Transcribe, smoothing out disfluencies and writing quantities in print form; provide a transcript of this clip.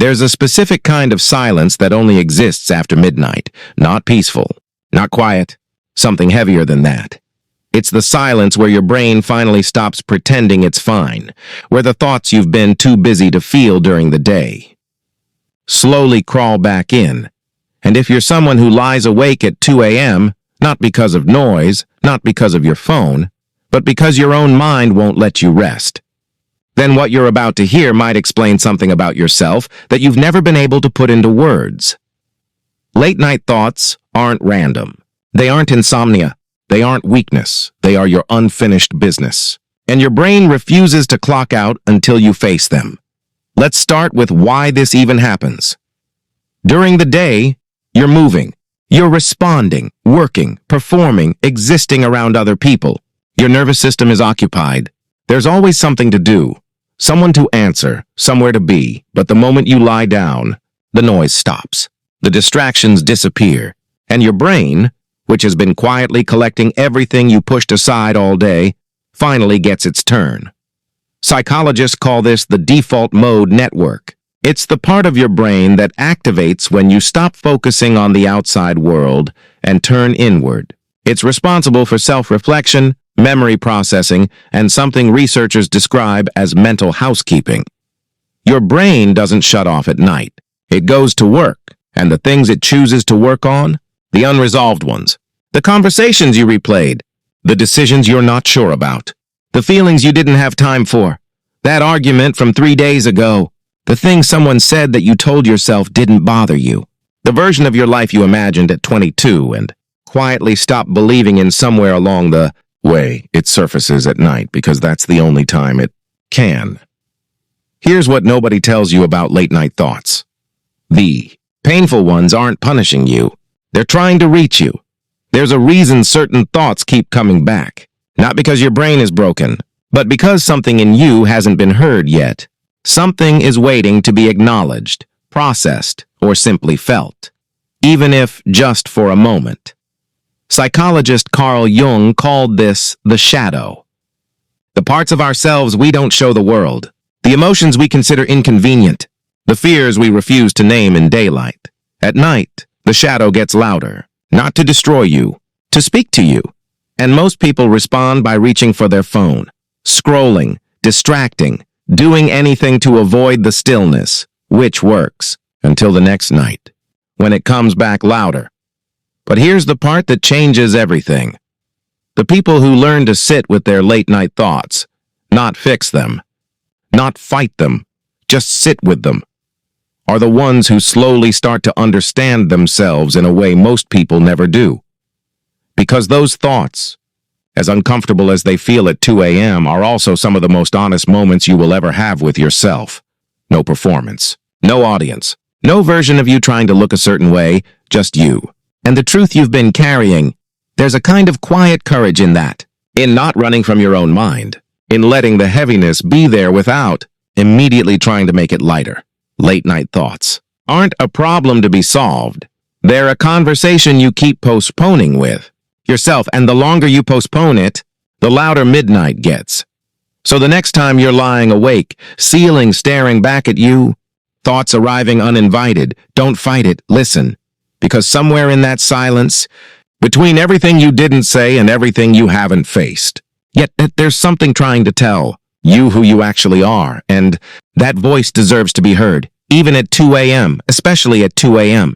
There's a specific kind of silence that only exists after midnight, not peaceful, not quiet, something heavier than that. It's the silence where your brain finally stops pretending it's fine, where the thoughts you've been too busy to feel during the day slowly crawl back in. And if you're someone who lies awake at 2 a.m., not because of noise, not because of your phone, but because your own mind won't let you rest, then what you're about to hear might explain something about yourself that you've never been able to put into words. Late-night thoughts aren't random. They aren't insomnia. They aren't weakness. They are your unfinished business. And your brain refuses to clock out until you face them. Let's start with why this even happens. During the day, you're moving. You're responding, working, performing, existing around other people. Your nervous system is occupied. There's always something to do, someone to answer, somewhere to be. But the moment you lie down, the noise stops. The distractions disappear. And your brain, which has been quietly collecting everything you pushed aside all day, finally gets its turn. Psychologists call this the default mode network. It's the part of your brain that activates when you stop focusing on the outside world and turn inward. It's responsible for self-reflection, memory processing, and something researchers describe as mental housekeeping. Your brain doesn't shut off at night. It goes to work, and the things it chooses to work on, the unresolved ones, the conversations you replayed, the decisions you're not sure about, the feelings you didn't have time for, that argument from 3 days ago, the thing someone said that you told yourself didn't bother you, the version of your life you imagined at 22 and quietly stopped believing in somewhere along the way it surfaces at night because that's the only time it can. Here's what nobody tells you about late-night thoughts. The painful ones aren't punishing you. They're trying to reach you. There's a reason certain thoughts keep coming back. Not because your brain is broken, but because something in you hasn't been heard yet. Something is waiting to be acknowledged, processed, or simply felt, even if just for a moment. Psychologist Carl Jung called this the shadow. The parts of ourselves we don't show the world, the emotions we consider inconvenient, the fears we refuse to name in daylight. At night, the shadow gets louder, not to destroy you, to speak to you. And most people respond by reaching for their phone, scrolling, distracting, doing anything to avoid the stillness, which works until the next night, when it comes back louder. But here's the part that changes everything. The people who learn to sit with their late-night thoughts, not fix them, not fight them, just sit with them, are the ones who slowly start to understand themselves in a way most people never do. Because those thoughts, as uncomfortable as they feel at 2 a.m., are also some of the most honest moments you will ever have with yourself. No performance, no audience, no version of you trying to look a certain way, just you. And the truth you've been carrying. There's a kind of quiet courage in that, in not running from your own mind, in letting the heaviness be there without immediately trying to make it lighter. Late-night thoughts aren't a problem to be solved. They're a conversation you keep postponing with yourself, and the longer you postpone it, the louder midnight gets. So the next time you're lying awake, ceiling staring back at you, thoughts arriving uninvited, don't fight it, listen. Because somewhere in that silence, between everything you didn't say and everything you haven't faced, yet there's something trying to tell you who you actually are, and that voice deserves to be heard, even at 2 a.m., especially at 2 a.m.